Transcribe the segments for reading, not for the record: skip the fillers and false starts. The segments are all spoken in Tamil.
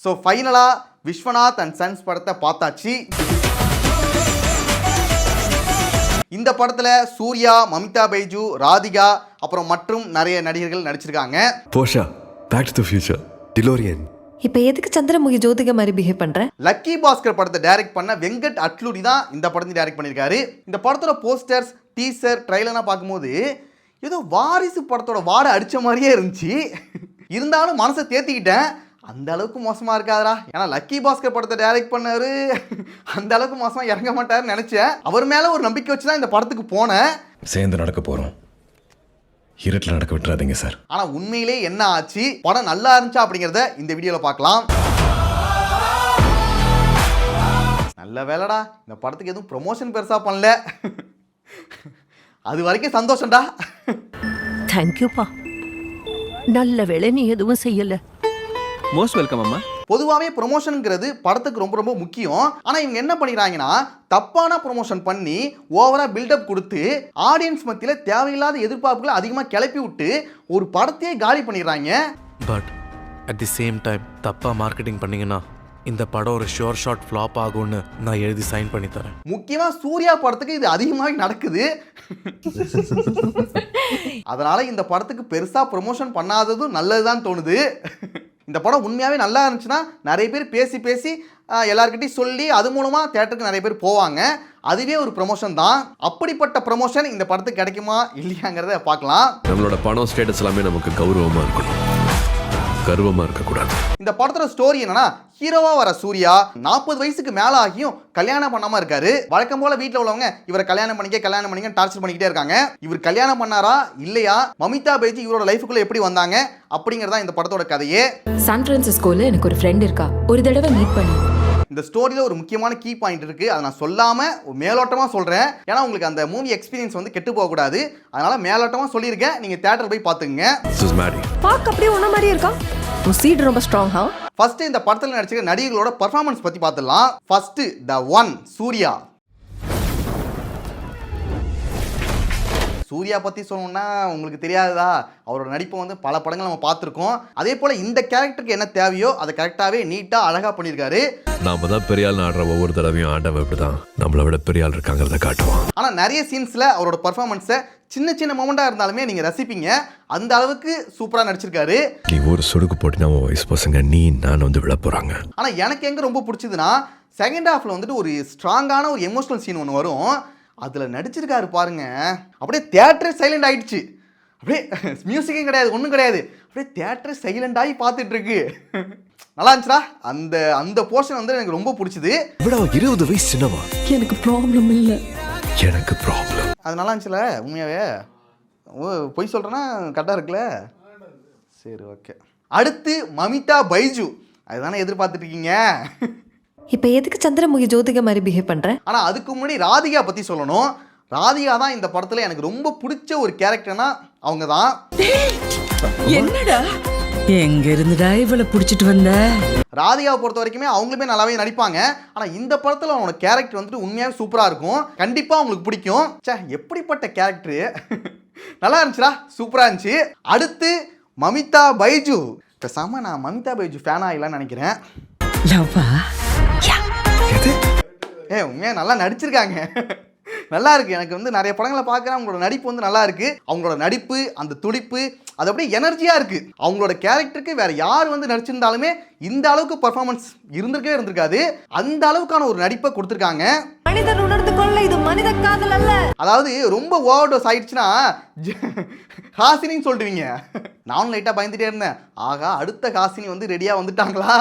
ஸோ ஃபைனலாக விஸ்வநாத் அண்ட் சன்ஸ் படத்தை பார்த்தாச்சு. இந்த படத்தில் சூர்யா, மமிதா பைஜு, ராதிகா அப்புறம் மற்றும் நிறைய நடிகர்கள் நடிச்சிருக்காங்க. போஷா, back to the future, DeLorean. இப்போ எதுக்கு சந்திரமுகி ஜோதிகா மாதிரி பிஹேவ் பண்ற? லக்கி பாஸ்கர் படத்தை டைரக்ட் பண்ண வெங்கட் அட்லூரி தான் இந்த படத்தை டைரக்ட் பண்ணியிருக்காரு. இந்த படத்தோட போஸ்டர்ஸ், டீசர், ட்ரைலர்லாம் பார்க்கும்போது ஏதோ வாரிசு படத்தோட வாடை அடித்த மாதிரியே இருந்துச்சு. இருந்தாலும் மனசை தேத்திக்கிட்டேன், அந்த அளவுக்கு மோசமாக இருக்காதரா. ஏன்னா லக்கி பாஸ்கர் படத்தை டைரக்ட் பண்ணாரு, அந்த அளவுக்கு மோசமாக இறங்க மாட்டாருன்னு நினச்சேன். அவர் மேலே ஒரு நம்பிக்கை வச்சு தான் இந்த படத்துக்கு போனேன். சேர்ந்து நடக்க போகிறோம், இருட்டில் நடக்க விட்டுறாதீங்க சார். ஆனால் உண்மையிலே என்ன ஆச்சு, படம் நல்லா இருந்துச்சா அப்படிங்கிறத இந்த வீடியோவில் பார்க்கலாம். நல்ல வேலைடா, இந்த படத்துக்கு எதுவும் ப்ரொமோஷன் பெருசாக பண்ணல, அது வரைக்கும் சந்தோஷம்டா. தேங்க்யூப்பா, நல்ல வேளை நீ எதுவும் செய்யல. மோஸ்ட் வெல்கம் அம்மா. பொதுவாகவே ப்ரொமோஷனுங்கிறது படத்துக்கு ரொம்ப ரொம்ப முக்கியம். ஆனால் இவங்க என்ன பண்ணிக்கிறாங்கன்னா, தப்பான ப்ரொமோஷன் பண்ணி ஓவராக பில்டப் கொடுத்து ஆடியன்ஸ் மத்தியில் தேவையில்லாத எதிர்பார்ப்புகளை அதிகமாக கிளப்பி விட்டு ஒரு படத்தையே காலி பண்ணிடுறாங்க. But at the same time தப்பாக மார்க்கெட்டிங் பண்ணிங்கன்னா இந்த படம் ஒரு ஷோர் ஷாட் ஃப்ளாப் ஆகும்னு நான் எழுதி சைன் பண்ணி தரேன். முக்கியமாக சூர்யா படத்துக்கு இது அதிகமாக நடக்குது. அதனால் இந்த படத்துக்கு பெருசாக ப்ரொமோஷன் பண்ணாததும் நல்லதுதான் தோணுது. இந்த படம் உண்மையாகவே நல்லா இருந்துச்சுன்னா நிறைய பேர் பேசி பேசி எல்லாருக்கிட்டையும் சொல்லி அது மூலமாக தேட்டருக்கு நிறைய பேர் போவாங்க. அதுவே ஒரு ப்ரொமோஷன் தான். அப்படிப்பட்ட ப்ரொமோஷன் இந்த படத்துக்கு கிடைக்குமா இல்லையாங்கிறத பார்க்கலாம். நம்மளோட பணம் ஸ்டேட்டஸ் எல்லாமே நமக்கு கௌரவமாக இருக்கணும், கர்வமாக இருக்கக்கூடாது. இந்த படத்தோட ஸ்டோரி என்னன்னா, ஹீரோவா வர சூர்யா 40 வயசுக்கு மேல ஆகியும் கல்யாணம் பண்ணாம இருக்காரு. வழக்கம் போல வீட்டில் உள்ளவங்க இவரை கல்யாணம் பண்ணிக்க டார்ச்சர் பண்ணிக்கிட்டே இருக்காங்க. இவர் கல்யாணம் பண்ணாரா இல்லையா, மமிதா பைஜி இவரோட லைஃபுக்குள்ள எப்படி வந்தாங்க அப்படிங்கறதா இந்த படத்தோட கதையே. சான் பிரான்சிஸ்கோல எனக்கு ஒரு ஃப்ரெண்ட் இருக்கா, ஒரு தடவை மீட் பண்ணி. இந்த ஸ்டோரியில் ஒரு முக்கியமான கீ பாயிண்ட் இருக்குது, அதை நான் சொல்லாமல் மேலோட்டமாக சொல்கிறேன். ஏன்னா உங்களுக்கு அந்த மூவி எக்ஸ்பீரியன்ஸ் வந்து கெட்டு போகக்கூடாது. அதனால் மேலோட்டமாக சொல்லியிருக்கேன், நீங்கள் தேட்டரில் போய் பார்த்துங்க. பார்க்க அப்படியே ஒன்ன மாதிரி இருக்கா, சீட் ரொம்ப ஸ்ட்ராங். ஃபர்ஸ்ட் இந்த படத்தில் நடிச்சிருக்க நடிகர்களோட பர்ஃபார்மன்ஸ் பற்றி பார்த்துடலாம். First the one Suriya. Suriya பற்றி சொல்லணும்னா உங்களுக்கு தெரியாததா, அவரோட நடிப்பை வந்து பல படங்கள் நம்ம பார்த்துருக்கோம். அதே போல் இந்த கேரக்டருக்கு என்ன தேவையோ அதை கரெக்டாகவே நீட்டாக அழகாக பண்ணியிருக்காரு. நாம தான் பெரிய ஆள் ஆடுற ஒவ்வொரு தடவையும் ஆண்டவன் இப்படி தான் நம்மளை விட பெரிய ஆள் இருக்காங்கிறத காட்டுவான். ஆனால் நிறைய சீன்ஸில் அவரோட பர்ஃபார்மன்ஸை சின்ன சின்ன மொமெண்ட்டாக இருந்தாலுமே நீங்கள் ரசிப்பீங்க. அந்த அளவுக்கு சூப்பராக நடிச்சிருக்காரு. நீ ஒரு சொடுக்கு போட்டு நம்ம வயசு பசங்க நீ நான் வந்து விழ போகிறாங்க. ஆனால் எனக்கு எங்கே ரொம்ப பிடிச்சதுன்னா, செகண்ட் ஹாஃபில் வந்துட்டு ஒரு ஸ்ட்ராங்கான ஒரு எமோஷனல் சீன் ஒன்று வரும். அதில் நடிச்சிருக்காரு பாருங்க, அப்படியே தியேட்டரே சைலண்ட் ஆகிடுச்சு. அப்படியே மியூசிக்கும் கிடையாது, ஒன்றும் கிடையாது, அப்படியே தியேட்டரே சைலண்ட் ஆகி பார்த்துட்டு இருக்கு. நல்லா இருந்துச்சுடா. அந்த அந்த போர்ஷன் வந்து எனக்கு ரொம்ப பிடிச்சது. 20 வயசு சின்னவா, எனக்கு ப்ராப்ளம் இல்லை, எனக்கு ப்ராப்ளம். அது நல்லா இருந்துச்சுல உண்மையாவே. பொய் சொல்கிறேன்னா கரெக்டாக இருக்குல்ல. சரி, ஓகே. அடுத்து மமிதா பைஜு, அதுதானே எதிர்பார்த்துட்டு இருக்கீங்க. இப்போ எதுக்கு சந்திரமுகி ஜோதிகா மாதிரி பிஹேவ் பண்ற? ஆனால் அதுக்கு முன்னாடி ராதிகா பற்றி சொல்லணும். ராதிகா தான் இந்த படத்தில் எனக்கு ரொம்ப பிடிச்ச ஒரு கேரக்டர்னா அவங்க தான். என்னடா எங்க இருந்துடா இவளை பிடிச்சிட்டு வந்த? ராதிகாவை பொறுத்த வரைக்குமே அவங்களுமே நல்லாவே நடிப்பாங்க. ஆனால் இந்த படத்தில் அவனோட கேரக்டர் வந்துட்டு உண்மையாகவே சூப்பராக இருக்கும். கண்டிப்பாக அவங்களுக்கு பிடிக்கும். சே, எப்படிப்பட்ட கேரக்டரு, நல்லா இருந்துச்சுடா, சூப்பராக இருந்துச்சு. அடுத்து மமிதா பைஜு. பேசாம நான் மமிதா பைஜு ஃபேன் ஆகலான்னு நினைக்கிறேன். உண்மையாக நல்லா நடிச்சிருக்காங்க, நல்லா இருக்கு. எனக்கு வந்து நிறைய படங்களை பார்க்குறேன், அவங்களோட நடிப்பு வந்து நல்லா இருக்கு. அவங்களோட நடிப்பு, அந்த துடிப்பு, அது அப்படியே எனர்ஜியாக இருக்கு. அவங்களோட கேரக்டருக்கு வேற யார் வந்து நடிச்சிருந்தாலுமே இந்த அளவுக்கு பர்ஃபார்மன்ஸ் இருந்திருக்காது. அந்த அளவுக்கான ஒரு நடிப்பை கொடுத்துருக்காங்க. மனிதன் உணர்ந்து கொள்ள இது மனித காதல் அல்ல. அதாவது ரொம்ப ஓவர் டோஸ் ஆயிடுச்சுன்னா ஹாசினின்னு சொல்லிடுவீங்க. நானும் லைட்டாக பயந்துட்டே இருந்தேன், ஆகா அடுத்த ஹாசினி வந்து ரெடியாக வந்துட்டாங்களா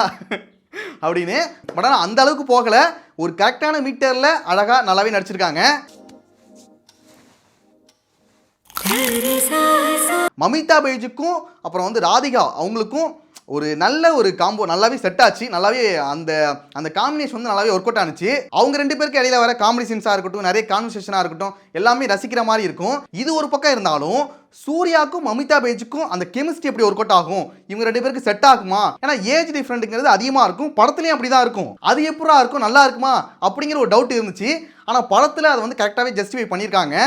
அப்படின்னு. பட் ஆனால் அந்த அளவுக்கு போகலை. ஒரு கரெக்டான மீட்டரில் அழகாக நல்லாவே நடிச்சிருக்காங்க. மமிதா பைஜுக்கும் அப்புறம் வந்து ராதிகா அவங்களுக்கும் ஒரு நல்ல ஒரு காம்போ நல்லாவே செட் ஆச்சு. நல்லாவே அந்த அந்த காம்பினேஷன் வந்து நல்லாவே ஒர்க் அவுட் ஆனிச்சு. அவங்க ரெண்டு பேருக்கு இடையில வர காமெடி சீன்ஸாக இருக்கட்டும், நிறைய கான்வர்சேஷனாக இருக்கட்டும், எல்லாமே ரசிக்கிற மாதிரி இருக்கும். இது ஒரு பக்கம் இருந்தாலும் சூர்யாவுக்கும் மமிதா பைஜுக்கும் அந்த கெமிஸ்ட்ரி எப்படி ஒர்க் அவுட் ஆகும், இவங்க ரெண்டு பேருக்கு செட் ஆகுமா? ஏன்னா ஏஜ் டிஃப்ரெண்ட்டுங்கிறது அதிகமாக இருக்கும், படத்துலையும் அப்படி தான் இருக்கும். அது எப்படா இருக்கும், நல்லா இருக்குமா அப்படிங்கிற ஒரு டவுட் இருந்துச்சு. ஆனால் படத்தில் அதை வந்து கரெக்டாகவே ஜஸ்டிஃபை பண்ணியிருக்காங்க.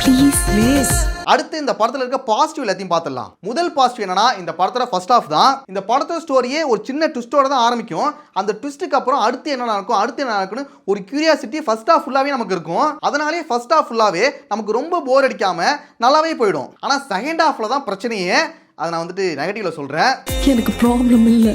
ப்ளீஸ் அடுத்து இந்த படத்துல இருக்க பாசிட்டிவ் எல்லாத்தையும் பார்த்துடலாம். முதல் பாசிட்டிவ் என்னன்னா, இந்த படத்தோட ஃபர்ஸ்ட் ஹாஃப் தான். இந்த படத்தோட ஸ்டோரியே ஒரு சின்ன ட்விஸ்டோட தான் ஆரம்பிக்கும். அந்த ட்விஸ்ட்டுக்கு அப்புறம் அடுத்து என்ன நடக்கும், அடுத்து என்ன நடக்குன்னு ஒரு கியூரியாசிட்டி ஃபர்ஸ்ட் ஹாஃப் ஃபுல்லாவே நமக்கு இருக்கும். அதனாலே ஃபர்ஸ்ட் ஹாஃப் ஃபுல்லாவே நமக்கு ரொம்ப போர் அடிக்காம நல்லாவே போயிடும். ஆனா செகண்ட் ஹாஃப்ல தான் பிரச்சனையே. அதை நான் வந்துட்டு நெகட்டிவ்ல சொல்றேன். எனக்கு ப்ராப்ளம் இல்ல.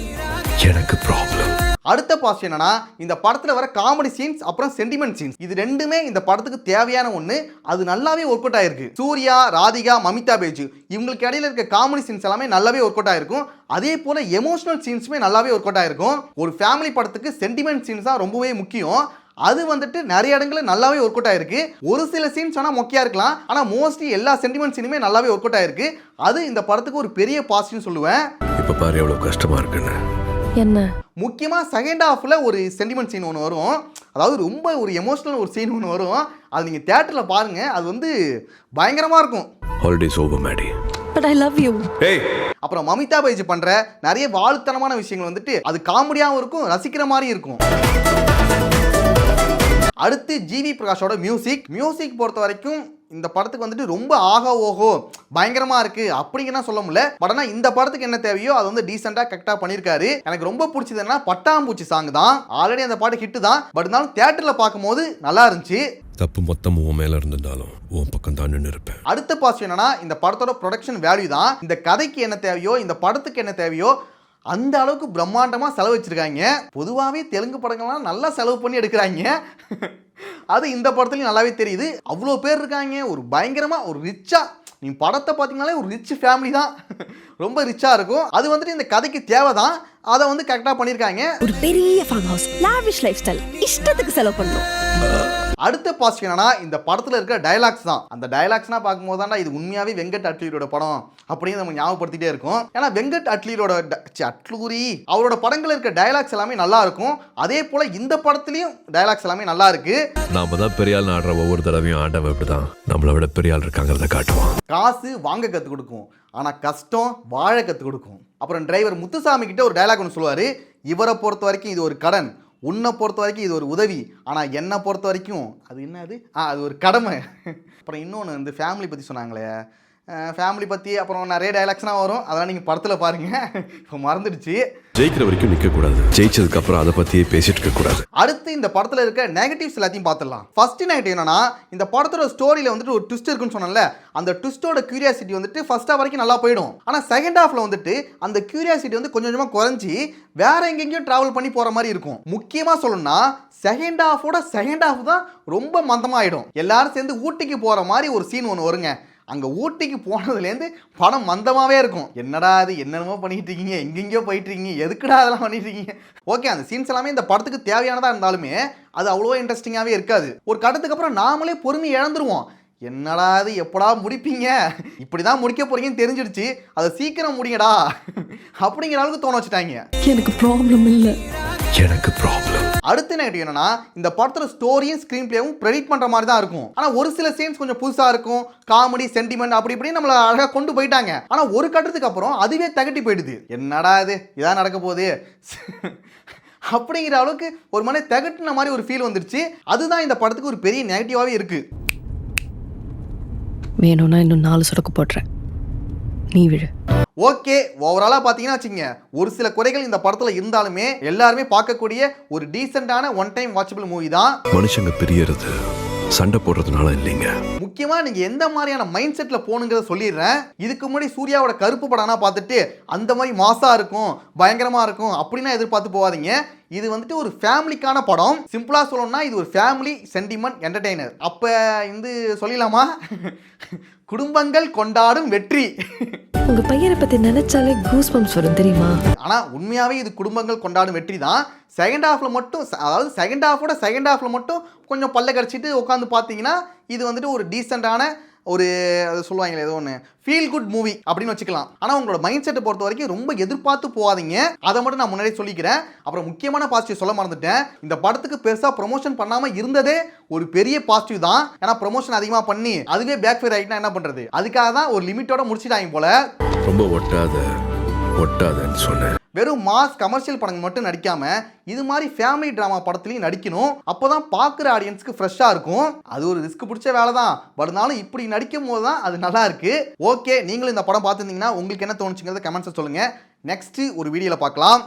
எனக்கு ப்ராப்ளம். அடுத்த பாசிட்டிவ் என்னன்னா, இந்த படத்துல வர காமெடி சீன்ஸ் அப்புறம் சென்டிமெண்ட் சீன்ஸ் இது ரெண்டுமே இந்த படத்துக்கு தேவையான ஒண்ணு. அது நல்லாவே ஒர்க் அவுட் ஆயிருக்கு. சூர்யா, ராதிகா, மமிதா பேஜ் இவங்களுக்கு இடையில இருக்க காமெடி சீன்ஸ் எல்லாமே நல்லாவே ஒர்க் அவுட் ஆயிருக்கும். அதே போல எமோஷனல் சீன்ஸுமே நல்லாவே ஒர்க் அவுட் ஆயிருக்கும். ஒரு ஃபேமிலி படத்துக்கு சென்டிமெண்ட் சீன்ஸ் தான் ரொம்பவே முக்கியம். அது வந்துட்டு நிறைய இடங்களில் நல்லாவே ஒர்க் அவுட் ஆயிருக்கு. ஒரு சில சீன்ஸ் ஆனால் மொக்கையா இருக்கலாம், ஆனால் மோஸ்ட்லி எல்லா சென்டிமெண்ட் சீனுமே நல்லாவே ஒர்க் அவுட் ஆயிருக்கு. அது இந்த படத்துக்கு ஒரு பெரிய பாசிட்டிவ் சொல்லுவேன். இப்ப பாரு எவ்வளவு கஷ்டமா இருக்குன்னு. என்ன முக்கியமாக செகண்ட் ஹாஃபில் ஒரு சென்டிமெண்ட் சீன் ஒன்று வரும். அதாவது ரொம்ப ஒரு எமோஷனல் ஒரு சீன் ஒன்று வரும். அது நீங்கள் தியேட்டரில் பாருங்கள். அது வந்து பயங்கரமாக இருக்கும். Holidays over Maddy. But I love you. ஏய், அப்புறம் மமிதா பைஜ் பண்ணுற நிறைய வாழுத்தனமான விஷயங்கள் வந்துட்டு அது காமெடியாகவும் இருக்கும், ரசிக்கிற மாதிரி இருக்கும். அடுத்து ஜிவி பிரகாஷோட மியூசிக் பொறுத்த வரைக்கும் இந்த படத்துக்கு வந்துட்டு ரொம்ப ஆகா ஓஹோ பயங்கரமா இருக்கு அப்படிங்கன்னா சொல்ல முடியல. பட் ஆனால் இந்த படத்துக்கு என்ன தேவையோ அது வந்து டீசெண்டாக கரெக்டாக பண்ணியிருக்காரு. எனக்கு ரொம்ப பிடிச்சது என்ன, பட்டாம்பூச்சி சாங் தான். ஆல்ரெடி அந்த பாட்டு ஹிட் தான். பட் இருந்தாலும் தியேட்டரில் பார்க்கும்போது நல்லா இருந்துச்சு. தப்பு மொத்தம் உன் மேல இருந்திருந்தாலும் உன் பக்கம் தான் நின்று இருப்பேன். அடுத்த பாசிட்டிவ் என்னன்னா, இந்த படத்தோட ப்ரொடக்ஷன் வேல்யூ தான். இந்த கதைக்கு என்ன தேவையோ, இந்த படத்துக்கு என்ன தேவையோ அந்த அளவுக்கு பிரம்மாண்டமாக செலவு வச்சிருக்காங்க. பொதுவாகவே தெலுங்கு படங்கள்லாம் நல்லா செலவு பண்ணி எடுக்கிறாங்க. அது இந்த படத்துலையும் நல்லாவே தெரியுது. அவ்வளோ பேர் இருக்காங்க. ஒரு பயங்கரமாக ஒரு ரிச்சாக, நீ படத்தை பார்த்தீங்கனாலே ஒரு ரிச் ஃபேமிலி தான். ரொம்ப ரிச்சாக இருக்கும். அது வந்துட்டு இந்த கதைக்கு தேவை தான். அதை வந்து கரெக்டாக பண்ணியிருக்காங்க. ஒரு பெரிய farm house, lavish life style, இஷ்டத்துக்கு செலவு பண்ணணும். அடுத்த பாசிட்டிவ் என்னன்னா, இந்த படத்தில் இருக்கிற டயலாக்ஸ் தான். அந்த டயலாக்ஸ்னா பார்க்கும்போது தான்டா இது உண்மையாகவே வெங்கட் அட்லூரியோட படம் அப்படின்னு நம்ம ஞாபகப்படுத்திட்டே இருக்கும். ஏன்னா வெங்கட் அட்லூரியோட அவரோட படங்கள் இருக்க டயலாக்ஸ் எல்லாமே நல்லா இருக்கும். அதே போல இந்த படத்துலையும் டயலாக்ஸ் எல்லாமே நல்லா இருக்கு. நாம தான் பெரிய ஆள் ஆடுற ஒவ்வொரு தடவையும் ஆண்டவன் இப்படிதான் நம்மளை விட பெரிய ஆள் இருக்காங்கிறத காட்டுவான். காசு வாங்க கற்றுக் கொடுக்கும், ஆனால் கஷ்டம் வாழ கற்றுக் கொடுக்கும். அப்புறம் டிரைவர் முத்துசாமி கிட்ட ஒரு டயலாக் ஒன்று சொல்லுவார். இவரை பொறுத்த வரைக்கும் இது ஒரு கடன், உன்னை பொறுத்த வரைக்கும் இது ஒரு உதவி, ஆனால் என்னை பொறுத்த வரைக்கும் அது என்னது, அது ஒரு கடமை. அப்புறம் இன்னொன்று இந்த ஃபேமிலி பற்றி சொன்னாங்களே, ஃபேமிலி பற்றி அப்புறம் நிறைய டைலாக்ஸ்லாம் வரும். அதெல்லாம் நீங்கள் படத்தில் பாருங்கள். இப்போ மறந்துடுச்சு. ஜெயிக்கிற வரைக்கும் நிற்கக்கூடாது, ஜெயிச்சதுக்கு அப்புறம் அதை பற்றியே பேசிட்டு இருக்கக்கூடாது. அடுத்து இந்த படத்தில் இருக்க நெகட்டிவ்ஸ் எல்லாத்தையும் பார்த்துடலாம். ஃபர்ஸ்ட் நெகட்டிவ் என்னன்னா, இந்த படத்தோட ஸ்டோரியில் வந்துட்டு ஒரு ட்விஸ்ட் இருக்குன்னு சொன்னேன்ல, அந்த ட்விஸ்டோட கியூரியாசிட்டி வந்துட்டு ஃபர்ஸ்ட் ஹாஃப் வரைக்கும் நல்லா போயிடும். ஆனால் செகண்ட் ஹாஃபில் வந்துட்டு அந்த கியூரியாசிட்டி வந்து கொஞ்சம் கொஞ்சமாக குறைஞ்சி வேற எங்கெங்கேயும் ட்ராவல் பண்ணி போகிற மாதிரி இருக்கும். முக்கியமாக சொல்லணும்னா செகண்ட் ஹாஃப் தான் ரொம்ப மந்தமாகிடும். எல்லாரும் சேர்ந்து ஊட்டிக்கு போகிற மாதிரி ஒரு சீன் ஒன்று வருங்க. அங்கே ஊட்டிக்கு போனதுலேருந்து படம் மந்தமாகவே இருக்கும். என்னடா அது, என்னென்னமோ பண்ணிட்டு இருக்கீங்க, எங்கெங்கேயோ போயிட்டு இருக்கீங்க, எதுக்குடா அதெல்லாம் பண்ணிட்டு இருக்கீங்க. ஓகே, அந்த சீன்ஸ் எல்லாமே இந்த படத்துக்கு தேவையானதாக இருந்தாலுமே அது அவ்வளோ இன்ட்ரெஸ்டிங்காகவே இருக்காது. ஒரு கட்டத்துக்கு அப்புறம் நாமளே பொறுமை இழந்துருவோம். என்னடா அது, எப்படா முடிப்பீங்க, இப்படி தான் முடிக்க போறீங்கன்னு தெரிஞ்சிடுச்சு, அதை சீக்கிரம் முடிங்கடா அப்படிங்கிற அளவுக்கு தோண வச்சுட்டாங்க. எனக்கு ப்ராப்ளம் இல்லை. எனக்கு ப்ராப்ளம். அடுத்த நெகட்டிவ் என்னன்னா, இந்த படத்தோட ஸ்டோரியும் ஸ்க்ரீன் பிளேவும் ப்ரெடிக்ட் பண்ற மாதிரி தான் இருக்கும். ஆனா ஒரு சில சீன்ஸ் கொஞ்சம் புதுசா இருக்கும். காமெடி, சென்டிமெண்ட் அப்படி இப்படி நம்மள அழகா கொண்டு போயிட்டாங்க. ஆனா ஒரு கட்டத்துக்கு அப்புறம் அதுவே தகட்டி போயிடுது. என்னடா இது, இதான் நடக்க போகுது அப்படிங்கிற அளவுக்கு ஒரு மாதிரி தகட்டின மாதிரி ஒரு ஃபீல் வந்துருச்சு. அதுதான் இந்த படத்துக்கு ஒரு பெரிய நெகட்டிவாவே இருக்கு. வேணும்னா இன்னும் 4 சொடக்கு போடுறேன், நீ விழு. ஓகே, ஓவராலாக பார்த்தீங்கன்னா வச்சுங்க, ஒரு சில குறைகள் இந்த படத்தில் இருந்தாலுமே எல்லாருமே பார்க்கக்கூடிய ஒரு டீசெண்டான ஒன் டைம் வாட்சபிள் மூவி தான். மனுஷங்க பிரியறது சண்டை போடுறதுனால இல்லைங்க. முக்கியமாக நீங்கள் எந்த மாதிரியான மைண்ட் செட்டில் போகணுங்கிறத சொல்லிடுறேன். இதுக்கு முன்னாடி சூர்யாவோட கருப்பு படம்னா பார்த்துட்டு அந்த மாதிரி மாசாக இருக்கும், பயங்கரமாக இருக்கும் அப்படின்னா எதிர்பார்த்து போகாதீங்க. இது வந்துட்டு ஒரு ஃபேமிலிக்கான படம். சிம்பிளாக சொல்லணும்னா இது ஒரு ஃபேமிலி சென்டிமெண்ட் என்டர்டெய்னர். அப்போ வந்து சொல்லிடலாமா, குடும்பங்கள் கொண்டாடும் வெற்றி. உங்க பையனை பத்தி நினைச்சாலே கூஸ் பம்ப்ஸ் வரும் தெரியுமா? ஆனால் உண்மையாகவே இது குடும்பங்கள் கொண்டாடும் வெற்றி தான். செகண்ட் ஹாஃபில் மட்டும், அதாவது செகண்ட் ஹாஃபில் மட்டும் கொஞ்சம் பல்ல கடிச்சிட்டு உட்காந்து பார்த்தீங்கன்னா இது வந்துட்டு ஒரு டீசெண்டான ஒரு அது சொல்லுவாங்களே ஏதோ ஒன்று ஃபீல் குட் மூவி அப்படின்னு வச்சுக்கலாம். ஆனால் உங்களோட மைண்ட் செட்டை பொறுத்த வரைக்கும் ரொம்ப எதிர்பார்த்து போகாதீங்க. அதை மட்டும் நான் முன்னாடியே சொல்லிக்கிறேன். அப்புறம் முக்கியமான பாசிட்டிவ் சொல்ல மறந்துட்டேன். இந்த படத்துக்கு பெருசாக ப்ரொமோஷன் பண்ணாமல் இருந்ததே ஒரு பெரிய பாசிட்டிவ் தான். ஏன்னா ப்ரொமோஷன் அதிகமாக பண்ணி அதுவே பேக் ஃபயர் ஆகிட்டுனா என்ன பண்ணுறது? அதுக்காக தான் ஒரு லிமிட்டோட முடிச்சிட்டாங்க போல. ரொம்ப ஒட்டாதன்னு சொன்னேன். வெறும் மாஸ் கமர்ஷியல் படங்கள் மட்டும் நடிக்காம இது மாதிரி ஃபேமிலி டிராமா படத்துலையும் நடிக்கணும். அப்போதான் பார்க்குற ஆடியன்ஸ்க்கு ஃப்ரெஷ்ஷாக இருக்கும். அது ஒரு ரிஸ்க் பிடிச்ச வேலை தான். பட் இருந்தாலும் இப்படி நடிக்கும் போது தான் அது நல்லா இருக்கு. ஓகே, நீங்களும் இந்த படம் பார்த்துருந்தீங்கன்னா உங்களுக்கு என்ன தோணுச்சுங்கிறத கமெண்ட்ஸை சொல்லுங்க. நெக்ஸ்ட் ஒரு வீடியோவில் பார்க்கலாம்.